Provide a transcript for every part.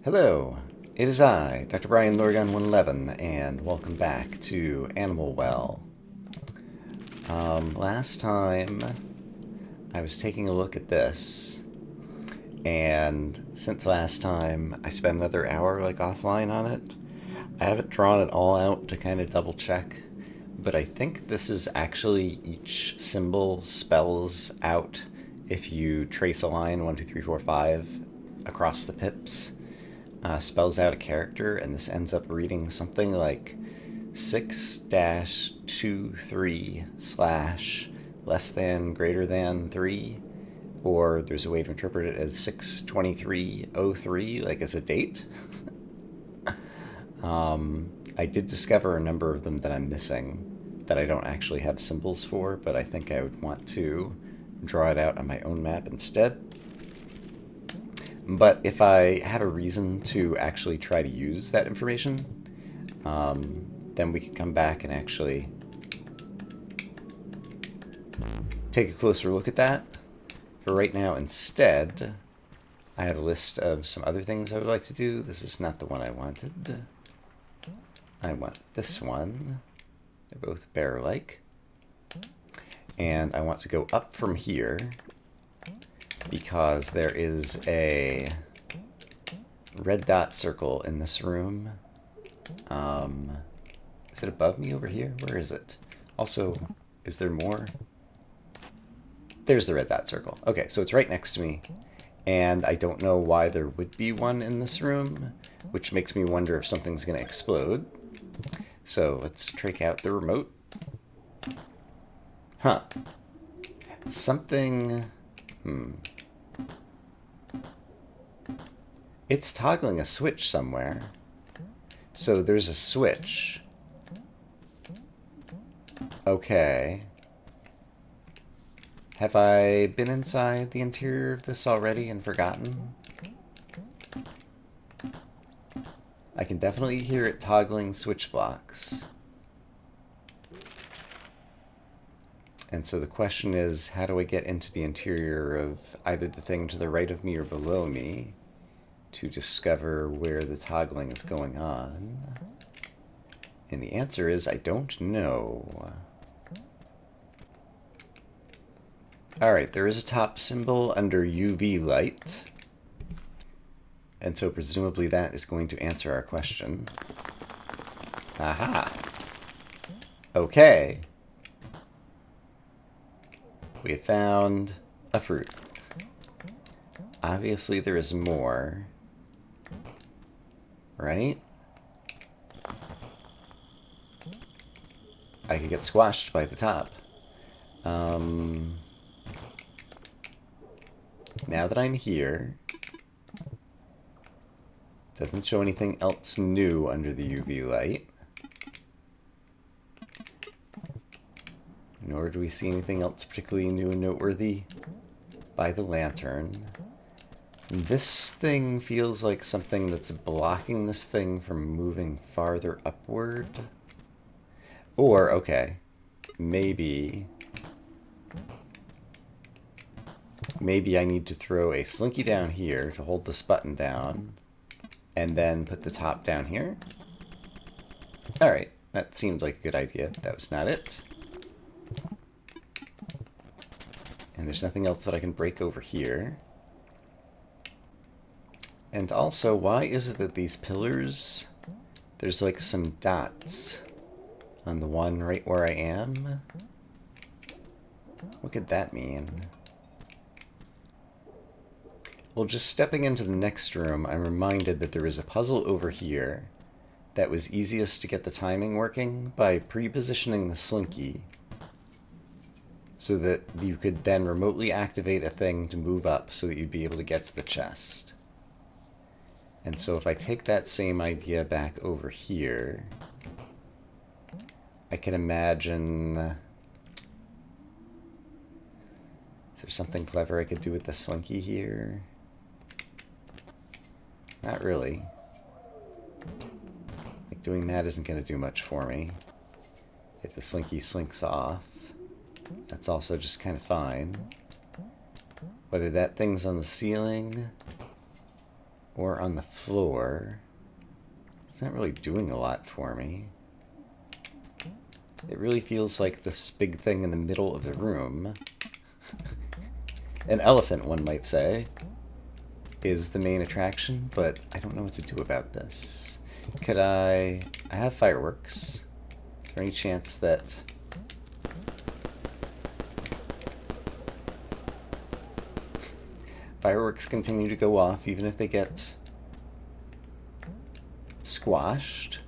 Hello, it is I, Dr. Brian Lorgan 111, and welcome back to Animal Well. Last time I was taking a look at this, and since last time I spent another hour offline on it. I haven't drawn it all out to kind of double check, but I think this is actually each symbol spells out if you trace a line 1, 2, 3, 4, 5 across the pips. Spells out a character, and this ends up reading something like 6-23 slash less than greater than 3, or there's a way to interpret it as 62303, like as a date. I did discover a number of them that I'm missing that I don't actually have symbols for, but I think I would want to draw it out on my own map instead. But if I have a reason to actually try to use that information, then we can come back and actually take a closer look at that. For right now, instead, I have a list of some other things I would like to do. This is not the one I wanted. I want this one. They're both bear-like. And I want to go up from here because there is a red dot circle in this room. Is it above me over here? Where is it? Also, is there more? There's the red dot circle. Okay, so it's right next to me, and I don't know why there would be one in this room, which makes me wonder if something's going to explode. So let's take out the remote. Huh. Something... It's toggling a switch somewhere. So there's a switch. Okay. Have I been inside the interior of this already and forgotten? I can definitely hear it toggling switch blocks. And so the question is, how do I get into the interior of either the thing to the right of me or below me to discover where the toggling is going on? And the answer is, I don't know. Alright, there is a top symbol under UV light. And so presumably that is going to answer our question. Aha! Okay. We have found a fruit. Obviously there is more. Right? I could get squashed by the top. Now that I'm here, doesn't show anything else new under the UV light. Nor do we see anything else particularly new and noteworthy by the lantern. This thing feels like something that's blocking this thing from moving farther upward. Or, okay, maybe I need to throw a slinky down here to hold this button down, and then put the top down here. Alright, that seems like a good idea. That was not it. And there's nothing else that I can break over here. And also, why is it that these pillars, there's like some dots on the one right where I am? What could that mean? Well, just stepping into the next room, I'm reminded that there is a puzzle over here that was easiest to get the timing working by pre-positioning the slinky so that you could then remotely activate a thing to move up so that you'd be able to get to the chest. And so if I take that same idea back over here, I can imagine... Is there something clever I could do with the slinky here? Not really. Like, doing that isn't going to do much for me. If the slinky slinks off, that's also just kind of fine. Whether that thing's on the ceiling or on the floor. It's not really doing a lot for me. It really feels like this big thing in the middle of the room, an elephant, one might say, is the main attraction, but I don't know what to do about this. Could I have fireworks. Is there any chance that... fireworks continue to go off even if they get squashed?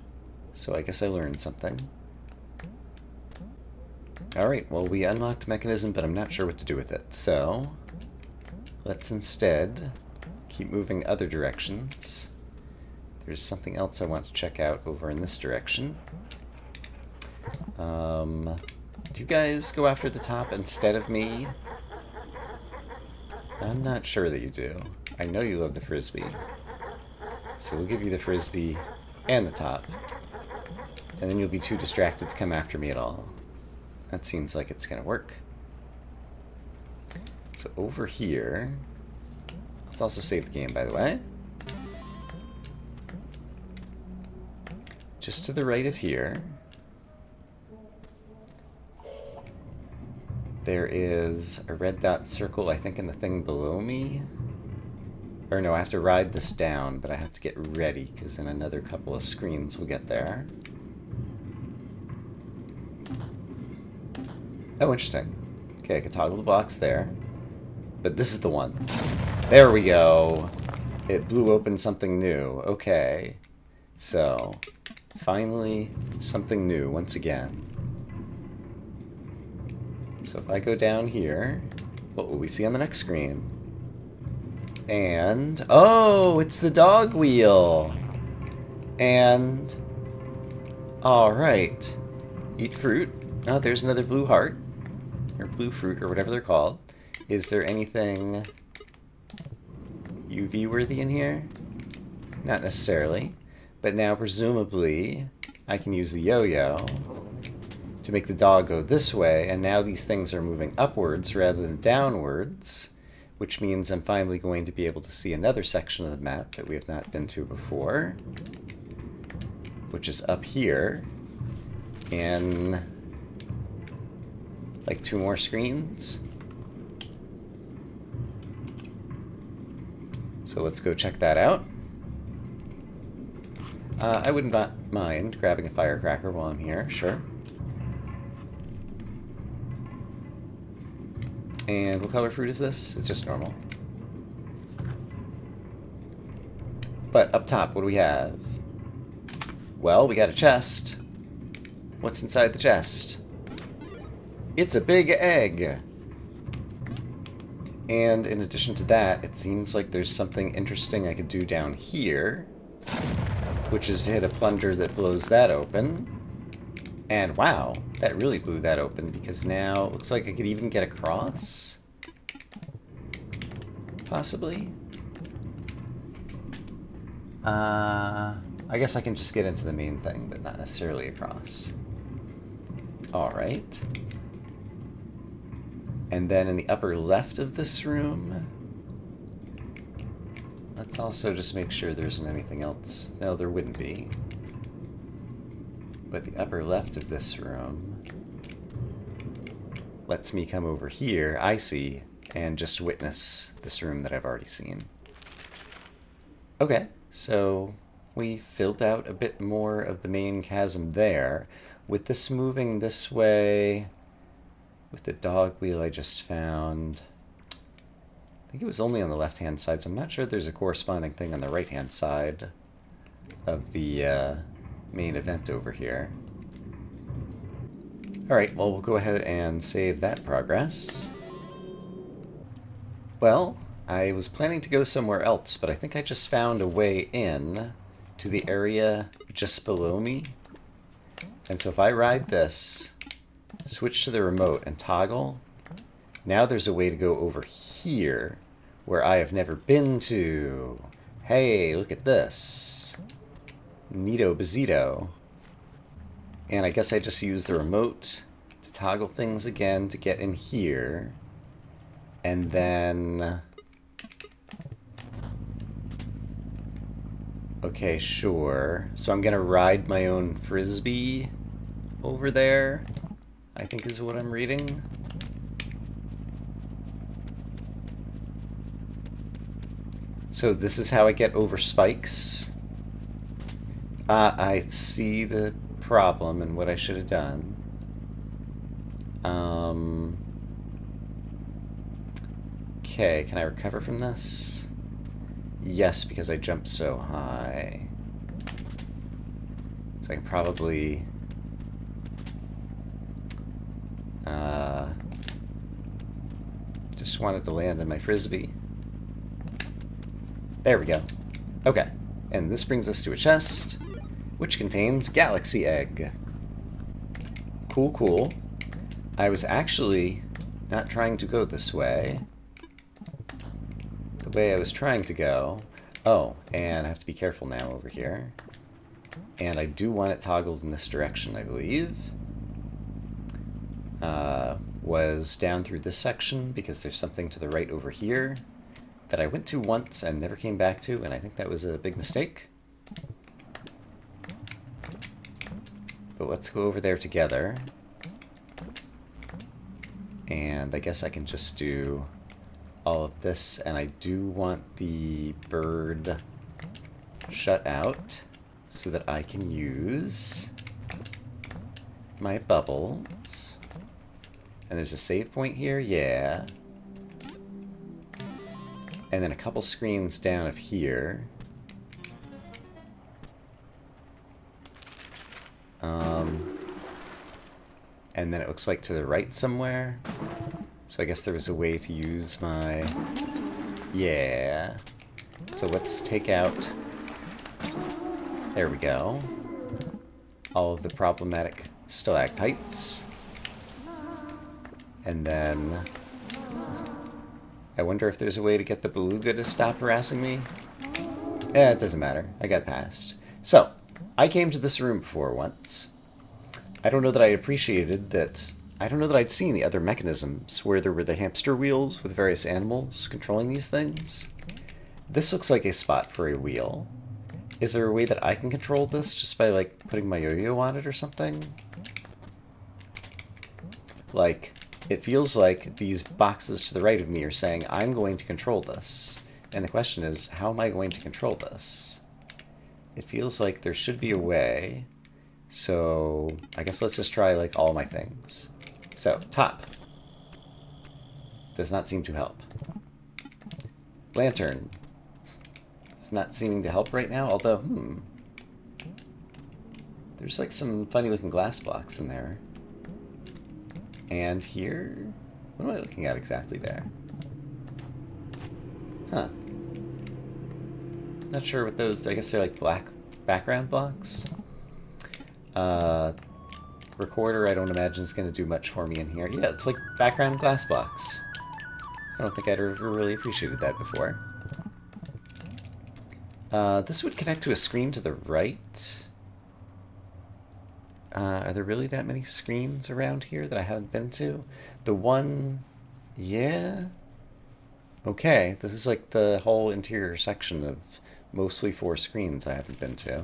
So I guess I learned something. Alright, well, we unlocked mechanism, but I'm not sure what to do with it. So, let's instead keep moving other directions. There's something else I want to check out over in this direction. Do you guys go after the top instead of me? I'm not sure that you do. I know you love the frisbee. So we'll give you the frisbee and the top. And then you'll be too distracted to come after me at all. That seems like it's gonna work. So over here... let's also save the game, by the way. Just to the right of here, there is a red dot circle, I think, in the thing below me. Or no, I have to ride this down, but I have to get ready, because in another couple of screens we'll get there. Oh, interesting. Okay, I can toggle the box there. But this is the one. There we go. It blew open something new. Okay. So, finally, something new once again. So if I go down here, what will we see on the next screen? And, oh, it's the dog wheel. And, alright. Eat fruit. Oh, there's another blue heart. Or blue fruit, or whatever they're called. Is there anything UV worthy in here? Not necessarily. But now, presumably, I can use the yo-yo to make the dog go this way, and now these things are moving upwards rather than downwards, which means I'm finally going to be able to see another section of the map that we have not been to before, which is up here, in like 2 more screens. So let's go check that out. I would not mind grabbing a firecracker while I'm here, sure. And what color fruit is this? It's just normal. But up top, what do we have? Well, we got a chest. What's inside the chest? It's a big egg! And in addition to that, it seems like there's something interesting I could do down here, which is to hit a plunger that blows that open. And wow, that really blew that open, because now it looks like I could even get across. Possibly. I guess I can just get into the main thing, but not necessarily across. Alright. And then in the upper left of this room, let's also just make sure there isn't anything else. No, there wouldn't be. But the upper left of this room lets me come over here, I see, and just witness this room that I've already seen. Okay, so we filled out a bit more of the main chasm there. With this moving this way, with the dog wheel I just found, I think it was only on the left-hand side, so I'm not sure there's a corresponding thing on the right-hand side of the main event over here. Alright, well, we'll go ahead and save that progress. Well, I was planning to go somewhere else, but I think I just found a way in to the area just below me. And so if I ride this, switch to the remote and toggle, now there's a way to go over here where I have never been to. Hey, look at this. Neato bazito. And I guess I just use the remote to toggle things again to get in here. And then Okay, sure. So I'm gonna ride my own frisbee over there, I think is what I'm reading. So this is how I get over spikes. I see the problem and what I should have done. Okay, can I recover from this? Yes, because I jumped so high. So I can probably... just wanted to land on my frisbee. There we go. Okay, and this brings us to a chest, which contains Galaxy Egg. Cool, cool. I was actually not trying to go this way. The way I was trying to go... Oh, and I have to be careful now over here. And I do want it toggled in this direction, I believe. Was down through this section, because there's something to the right over here that I went to once and never came back to, and I think that was a big mistake. But let's go over there together. And I guess I can just do all of this, and I do want the bird shut out so that I can use my bubbles. And there's a save point here, yeah. And then a couple screens down of here. And then it looks like to the right somewhere. So I guess there was a way to use my... Yeah. So let's take out... There we go. All of the problematic stalactites. And then... I wonder if there's a way to get the beluga to stop harassing me. It doesn't matter. I got past. So, I came to this room before once. I don't know that I appreciated that... I don't know that I'd seen the other mechanisms where there were the hamster wheels with various animals controlling these things. This looks like a spot for a wheel. Is there a way that I can control this just by, like, putting my yo-yo on it or something? Like... It feels like these boxes to the right of me are saying, I'm going to control this. And the question is, how am I going to control this? It feels like there should be a way. So I guess let's just try like all my things. So, top. Does not seem to help. Lantern. It's not seeming to help right now, although, there's like some funny looking glass blocks in there. And here... What am I looking at exactly there? Huh. Not sure what those... I guess they're like black background blocks. Recorder, I don't imagine is going to do much for me in here. Yeah, it's like background glass blocks. I don't think I'd ever really appreciated that before. This would connect to a screen to the right. Are there really that many screens around here that I haven't been to? The one... Yeah? Okay, this is like the whole interior section of mostly 4 screens I haven't been to.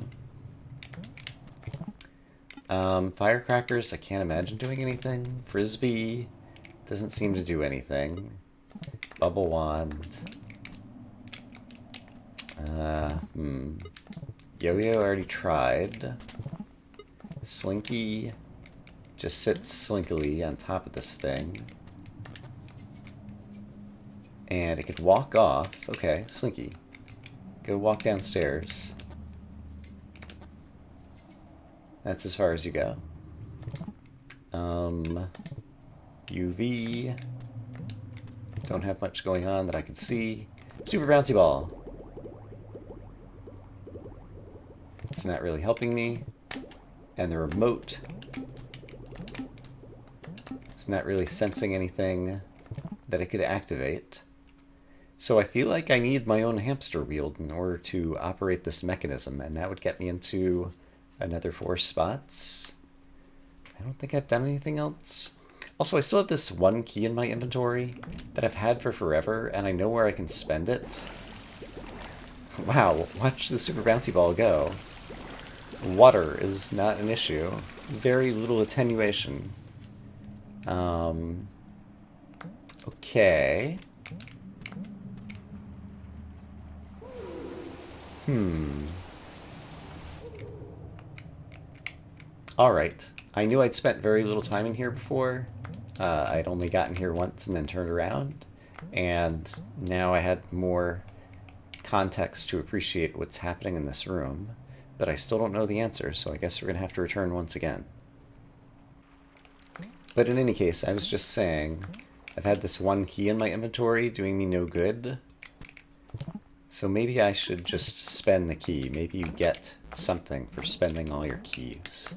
Firecrackers, I can't imagine doing anything. Frisbee doesn't seem to do anything. Bubble wand. Yo-yo I already tried. Slinky just sits slinkily on top of this thing. And it could walk off. Okay, Slinky. Go walk downstairs. That's as far as you go. UV. Don't have much going on that I can see. Super bouncy ball. It's not really helping me. And the remote. It's not really sensing anything that it could activate. So I feel like I need my own hamster wheel in order to operate this mechanism, and that would get me into another 4 spots. I don't think I've done anything else. Also, I still have this 1 key in my inventory that I've had for forever, and I know where I can spend it. Wow, watch the super bouncy ball go. Water is not an issue. Very little attenuation. Okay. Alright. I knew I'd spent very little time in here before. I'd only gotten here once and then turned around. And now I had more context to appreciate what's happening in this room. But I still don't know the answer, so I guess we're going to have to return once again. But in any case, I was just saying, I've had this one key in my inventory doing me no good. So maybe I should just spend the key. Maybe you get something for spending all your keys.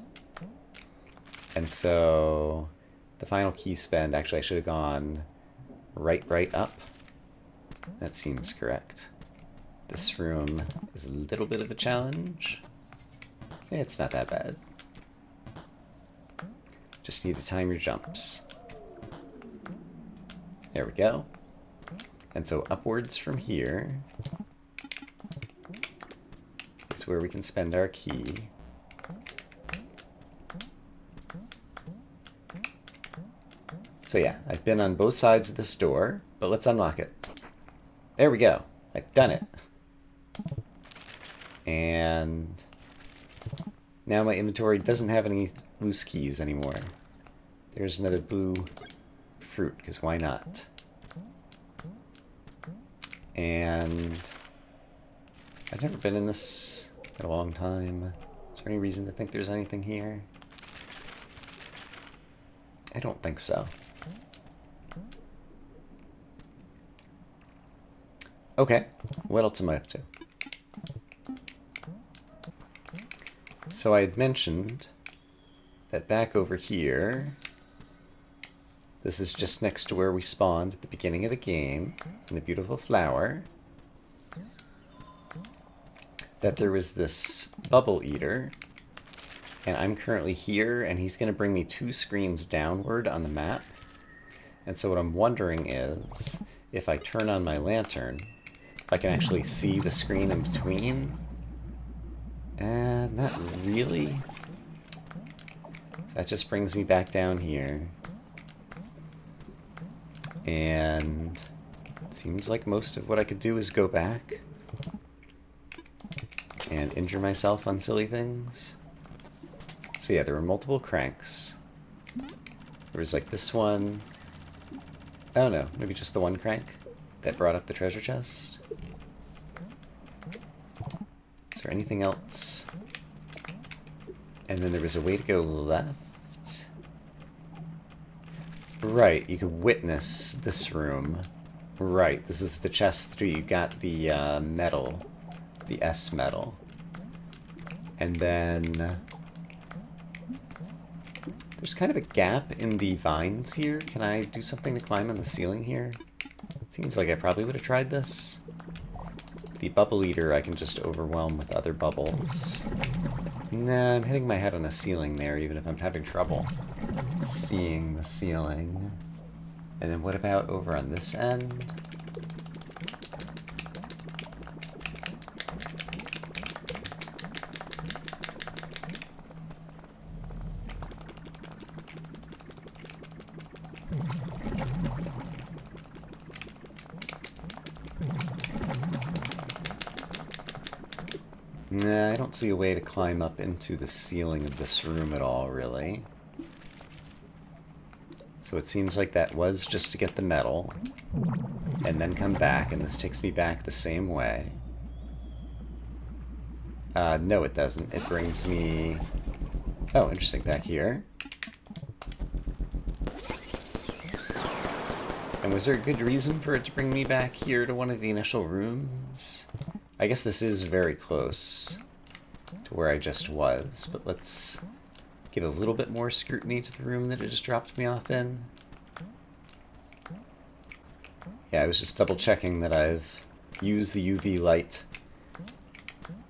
And so the final key spend, actually I should have gone right up. That seems correct. This room is a little bit of a challenge. It's not that bad. Just need to time your jumps. There we go. And so upwards from here is where we can spend our key. So yeah, I've been on both sides of this door, but let's unlock it. There we go. I've done it. And now my inventory doesn't have any loose keys anymore. There's another blue fruit, because why not? And I've never been in this in a long time. Is there any reason to think there's anything here? I don't think so. Okay, what else am I up to? So I had mentioned that back over here, this is just next to where we spawned at the beginning of the game, in the beautiful flower, that there was this bubble eater, and I'm currently here, and he's going to bring me 2 screens downward on the map. And so what I'm wondering is, if I turn on my lantern, if I can actually see the screen in between. Not really. That just brings me back down here. And it seems like most of what I could do is go back and injure myself on silly things. So yeah, there were multiple cranks. There was like this one. I don't know, maybe just the one crank that brought up the treasure chest. Is there anything else? And then there was a way to go left. Right, you could witness this room. Right, this is the chest 3. You got the medal, the S medal. And then there's kind of a gap in the vines here. Can I do something to climb on the ceiling here? It seems like I probably would have tried this. The bubble eater I can just overwhelm with other bubbles. Nah, I'm hitting my head on the ceiling there, even if I'm having trouble seeing the ceiling. And then what about over on this end? Nah, I don't see a way to climb up into the ceiling of this room at all, really. So it seems like that was just to get the medal, and then come back, and this takes me back the same way. No, it doesn't. It brings me... Oh, interesting, back here. And was there a good reason for it to bring me back here to one of the initial rooms? I guess this is very close to where I just was, but let's give a little bit more scrutiny to the room that it just dropped me off in. Yeah, I was just double checking that I've used the UV light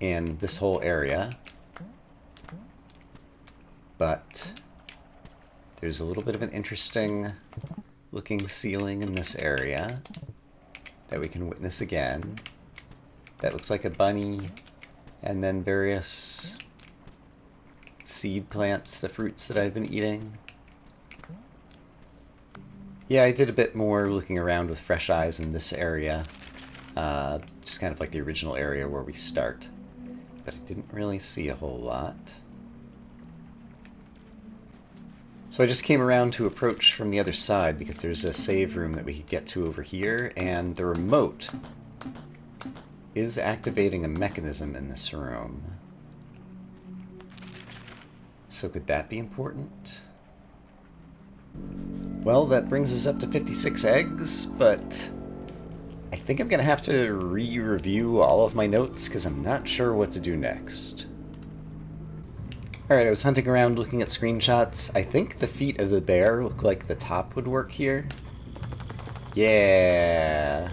in this whole area, but there's a little bit of an interesting looking ceiling in this area that we can witness again. That looks like a bunny. And then various seed plants, the fruits that I've been eating. Yeah, I did a bit more looking around with fresh eyes in this area. Just kind of like the original area where we start. But I didn't really see a whole lot. So I just came around to approach from the other side because there's a save room that we could get to over here, and the remote is activating a mechanism in this room. So could that be important? Well, that brings us up to 56 eggs, but I think I'm going to have to re-review all of my notes because I'm not sure what to do next. Alright, I was hunting around looking at screenshots. I think the feet of the bear look like the top would work here. Yeah.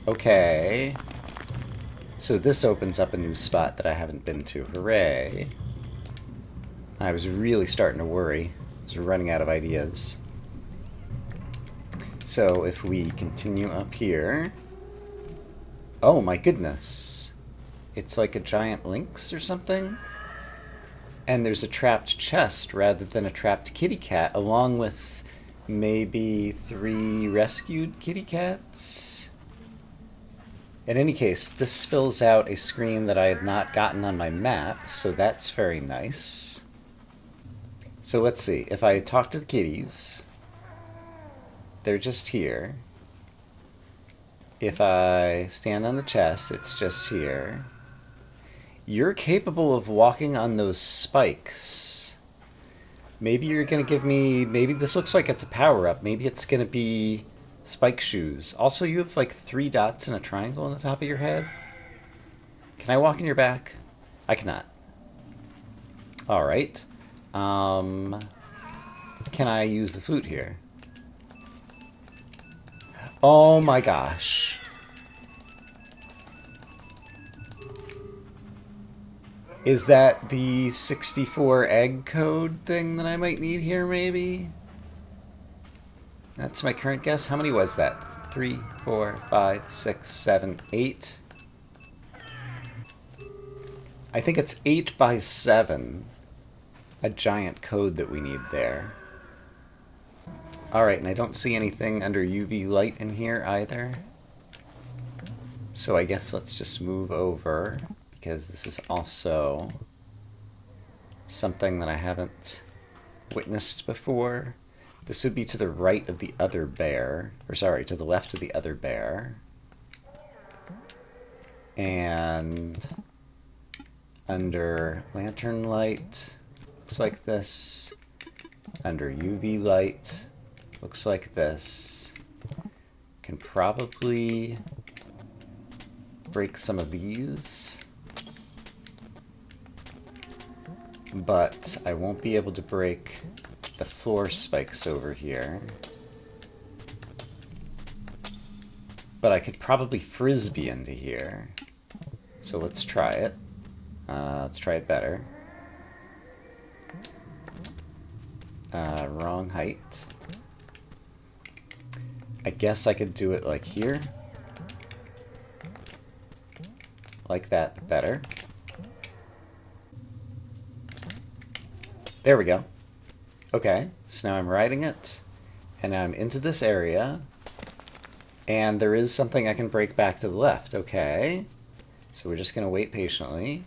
Okay. So this opens up a new spot that I haven't been to. Hooray. I was really starting to worry. I was running out of ideas. So if we continue up here... Oh my goodness. It's like a giant lynx or something? And there's a trapped chest rather than a trapped kitty cat, along with maybe 3 rescued kitty cats? In any case, this fills out a screen that I had not gotten on my map, so that's very nice. So let's see, if I talk to the kitties, they're just here. If I stand on the chest, it's just here. You're capable of walking on those spikes. Maybe you're going to give me... Maybe this looks like it's a power-up. Maybe it's going to be spike shoes. Also, you have like 3 dots and a triangle on the top of your head. Can I walk in your back? I cannot. Alright. Can I use the flute here? Oh my gosh. Is that the 64 egg code thing that I might need here, maybe? That's my current guess. How many was that? 3, 4, 5, 6, 7, 8. I think it's 8 by 7. A giant code that we need there. Alright, and I don't see anything under UV light in here either. So I guess let's just move over, because this is also something that I haven't witnessed before. This would be to the right of the other bear, or sorry, to the left of the other bear. And under lantern light, looks like this. Under UV light, looks like this. Can probably break some of these. But I won't be able to break the floor spikes over here. But I could probably frisbee into here. So let's try it. Let's try it better. Wrong height. I guess I could do it like here. Like that, but better. There we go. Okay, so now I'm riding it, and I'm into this area, and there is something I can break back to the left. Okay, so we're just going to wait patiently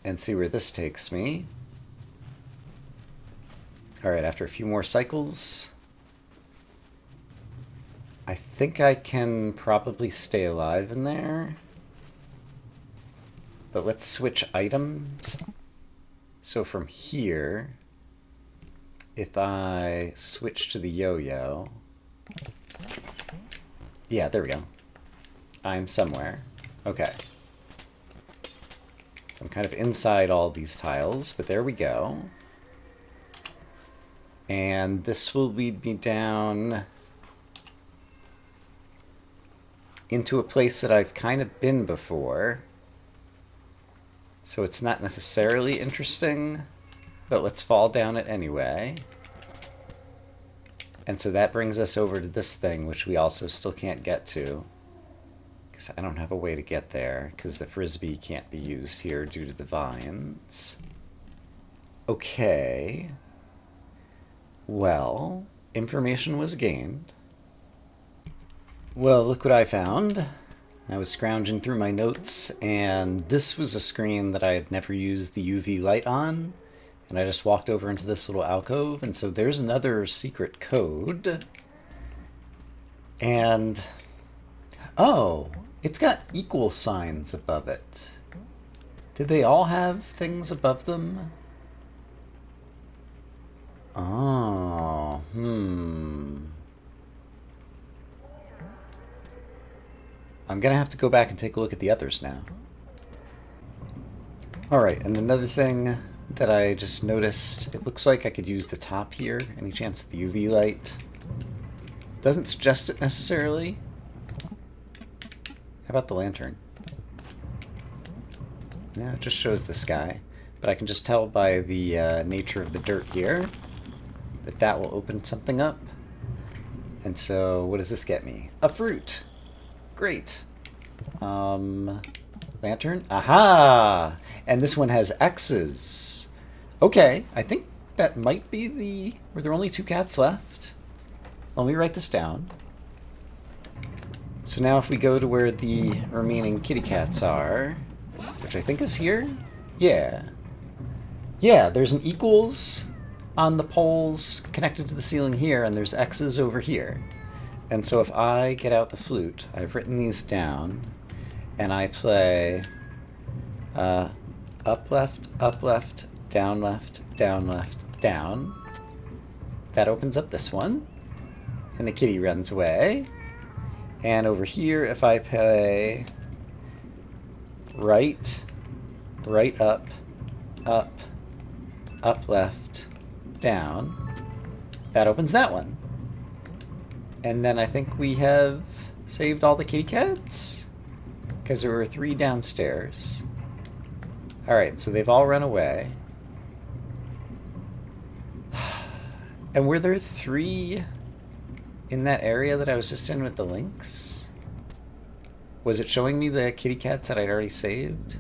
and see where this takes me. Alright, after a few more cycles, I think I can probably stay alive in there. But let's switch items. So from here, if I switch to the yo-yo... Yeah, there we go. I'm somewhere. Okay. So I'm kind of inside all these tiles, but there we go. And this will lead me down into a place that I've kind of been before. So it's not necessarily interesting, but let's fall down it anyway. And so that brings us over to this thing, which we also still can't get to. Because I don't have a way to get there, because the frisbee can't be used here due to the vines. Okay. Well, information was gained. Well, look what I found. I was scrounging through my notes, and this was a screen that I had never used the UV light on. And I just walked over into this little alcove, and so there's another secret code. And, oh, it's got equal signs above it. Did they all have things above them? Oh, I'm gonna have to go back and take a look at the others now. Alright, and another thing that I just noticed, it looks like I could use the top here. Any chance the UV light doesn't suggest it necessarily. How about the lantern? No, it just shows the sky. But I can just tell by the nature of the dirt here that that will open something up. And so, what does this get me? A fruit! Great! Lantern? Aha! And this one has X's. Okay, I think that might be the... Were there only 2 cats left? Let me write this down. So now if we go to where the remaining kitty cats are, which I think is here? Yeah. Yeah, there's an equals on the poles connected to the ceiling here, and there's X's over here. And so if I get out the flute, I've written these down, and I play up, left, down, down. That opens up this one, and the kitty runs away. And over here, if I play right, up, left, down, that opens that one. And then I think we have saved all the kitty cats? Because there were 3 downstairs. Alright, so they've all run away. And were there 3 in that area that I was just in with the links? Was it showing me the kitty cats that I'd already saved?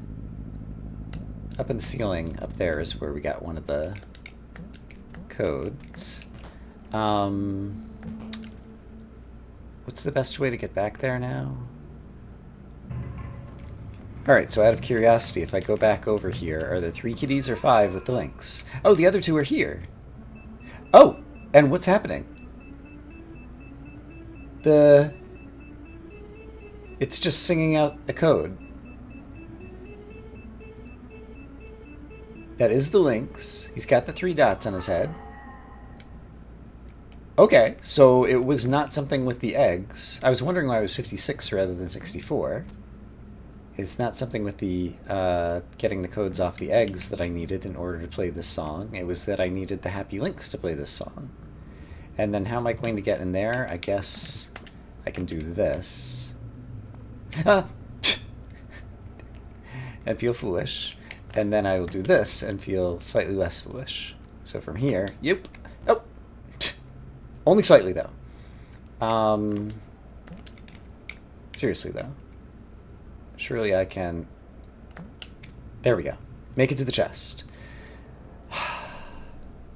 Up in the ceiling, up there is where we got one of the codes. What's the best way to get back there now? Alright, so out of curiosity, if I go back over here, are there 3 kitties or 5 with the links? Oh, the other 2 are here. Oh, and what's happening? It's just singing out a code. That is the links. He's got the 3 dots on his head. Okay, so it was not something with the eggs. I was wondering why it was 56 rather than 64. It's not something with the getting the codes off the eggs that I needed in order to play this song. It was that I needed the happy links to play this song. And then how am I going to get in there? I guess I can do this. And feel foolish. And then I will do this and feel slightly less foolish. So from here, yep. Oh! Only slightly, though. Seriously, though. Surely I can... There we go. Make it to the chest.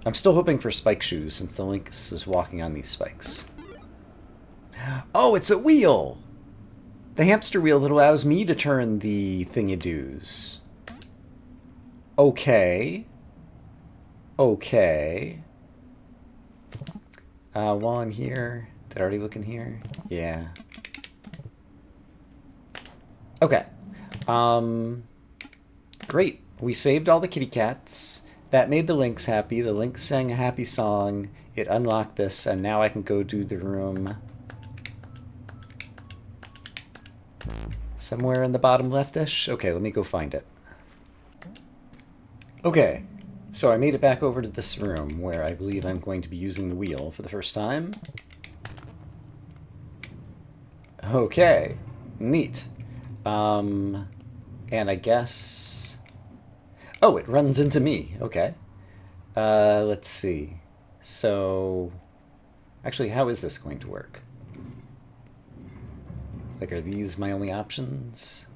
I'm still hoping for spike shoes, since the Lynx is walking on these spikes. Oh, it's a wheel! The hamster wheel that allows me to turn the thingy-doos. Okay. Okay. While I'm here... Did I already look in here? Yeah. Okay. Great. We saved all the kitty cats. That made the Lynx happy. The Lynx sang a happy song. It unlocked this, and now I can go do the room somewhere in the bottom left-ish. Okay, let me go find it. Okay, so I made it back over to this room where I believe I'm going to be using the wheel for the first time. Okay, neat. And I guess... Oh, it runs into me. Okay. Let's see. So... Actually, how is this going to work? Like, are these my only options?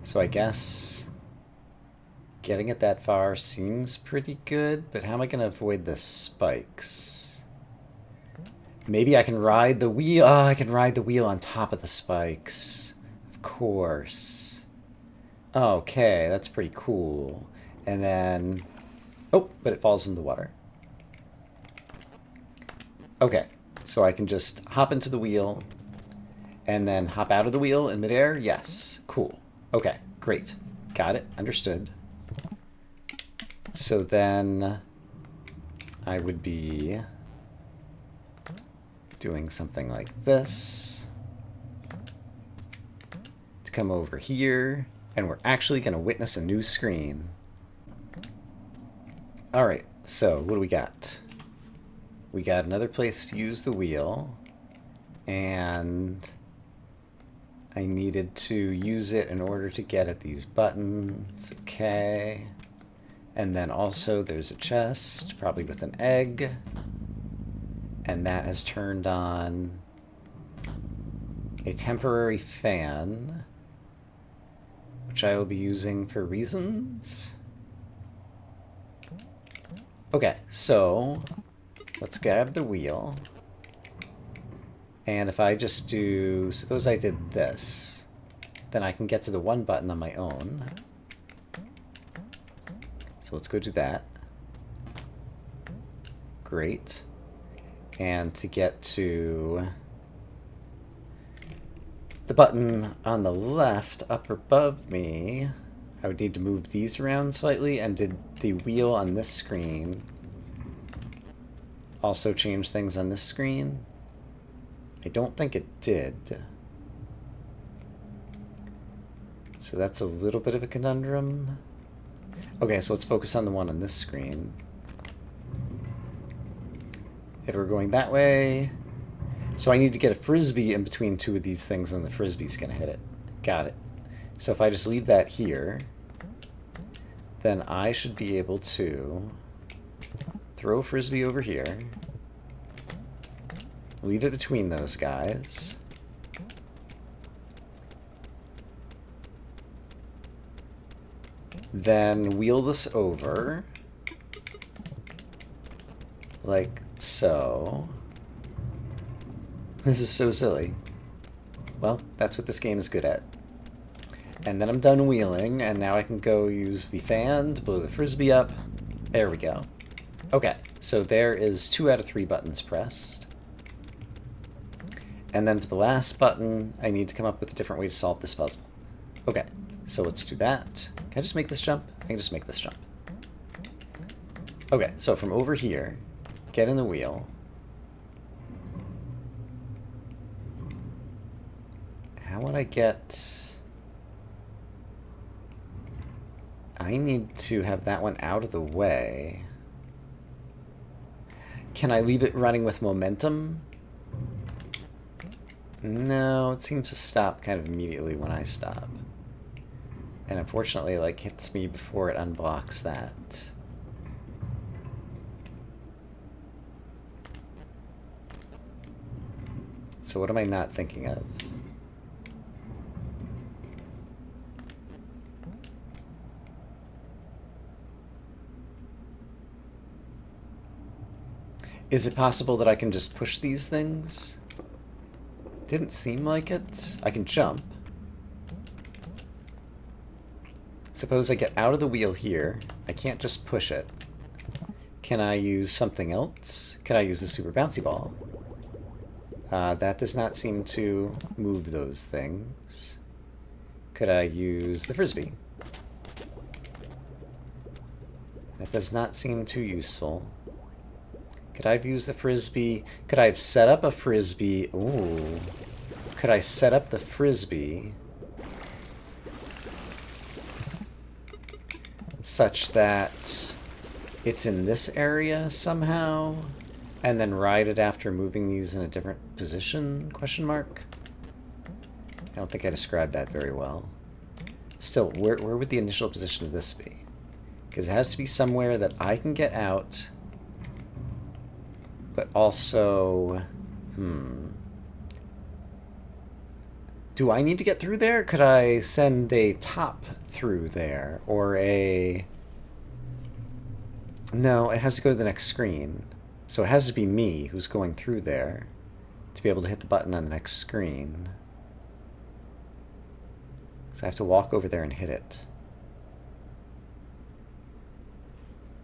So I guess getting it that far seems pretty good, but how am I going to avoid the spikes? Maybe I can ride the wheel. Oh, I can ride the wheel on top of the spikes. Of course. Okay, that's pretty cool. And then... Oh, but it falls in the water. Okay, so I can just hop into the wheel and then hop out of the wheel in midair? Yes. Cool. Okay, great. Got it. Understood. So then I would be doing something like this to come over here, and we're actually going to witness a new screen. All right, so what do we got? We got another place to use the wheel, and I needed to use it in order to get at these buttons. Okay. And then also there's a chest, probably with an egg. And that has turned on a temporary fan, which I will be using for reasons. Okay, so let's grab the wheel. And if I just do, suppose I did this, then I can get to the one button on my own. So let's go do that. Great. And to get to the button on the left up above me, I would need to move these around slightly. And did the wheel on this screen also change things on this screen? I don't think it did. So that's a little bit of a conundrum. Okay, so let's focus on the one on this screen. If we're going that way... So I need to get a frisbee in between two of these things, and the frisbee's going to hit it. Got it. So if I just leave that here, then I should be able to throw a frisbee over here, leave it between those guys, then wheel this over, like so. This is so silly. Well, that's what this game is good at. And then I'm done wheeling, and now I can go use the fan to blow the frisbee up. There we go. Okay, so there is 2 out of 3 buttons pressed. And then for the last button, I need to come up with a different way to solve this puzzle. Okay, so let's do that. Can I just make this jump? I can just make this jump. Okay, so from over here, get in the wheel. How would I get... I need to have that one out of the way. Can I leave it running with momentum? No, it seems to stop kind of immediately when I stop. And unfortunately, it like hits me before it unblocks that. So what am I not thinking of? Is it possible that I can just push these things? Didn't seem like it. I can jump. Suppose I get out of the wheel here. I can't just push it. Can I use something else? Can I use the super bouncy ball? That does not seem to move those things. Could I use the frisbee? That does not seem too useful. Could I have used the frisbee? Could I have set up a frisbee? Ooh. Could I set up the frisbee such that it's in this area somehow, and then ride it after moving these in a different position? Question mark. I don't think I described that very well. Still, where would the initial position of this be? Because it has to be somewhere that I can get out, but also, Do I need to get through there? Could I send a top through there? Or a... No, it has to go to the next screen. So it has to be me who's going through there to be able to hit the button on the next screen. So I have to walk over there and hit it.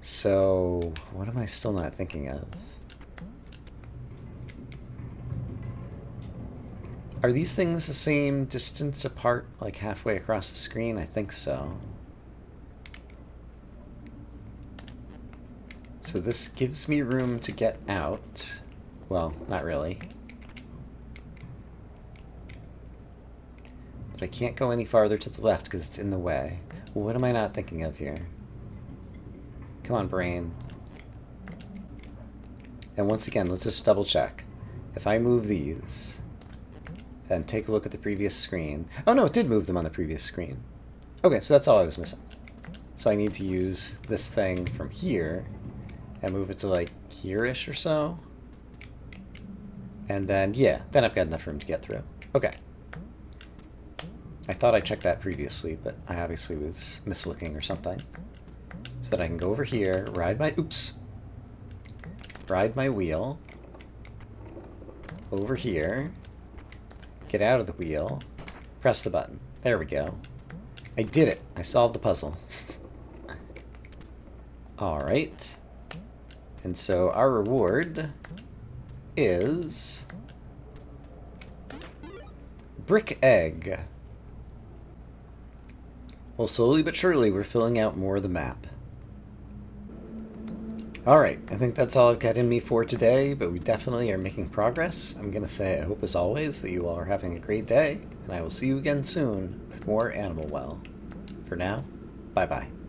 So, what am I still not thinking of? Are these things the same distance apart, like halfway across the screen? I think so. So this gives me room to get out. Well, not really. But I can't go any farther to the left because it's in the way. What am I not thinking of here? Come on, brain. And once again, let's just double check. If I move these, and take a look at the previous screen. Oh no, it did move them on the previous screen. Okay, so that's all I was missing. So I need to use this thing from here and move it to like here-ish or so. And then, yeah, then I've got enough room to get through. Okay. I thought I checked that previously, but I obviously was mislooking or something. So that I can go over here, ride my wheel over here, get out of the wheel, press the button. There we go. I did it. I solved the puzzle. Alright. And so our reward is brick egg. Well, slowly but surely we're filling out more of the map. Alright, I think that's all I've got in me for today, but we definitely are making progress. I'm going to say I hope as always that you all are having a great day, and I will see you again soon with more Animal Well. For now, bye-bye.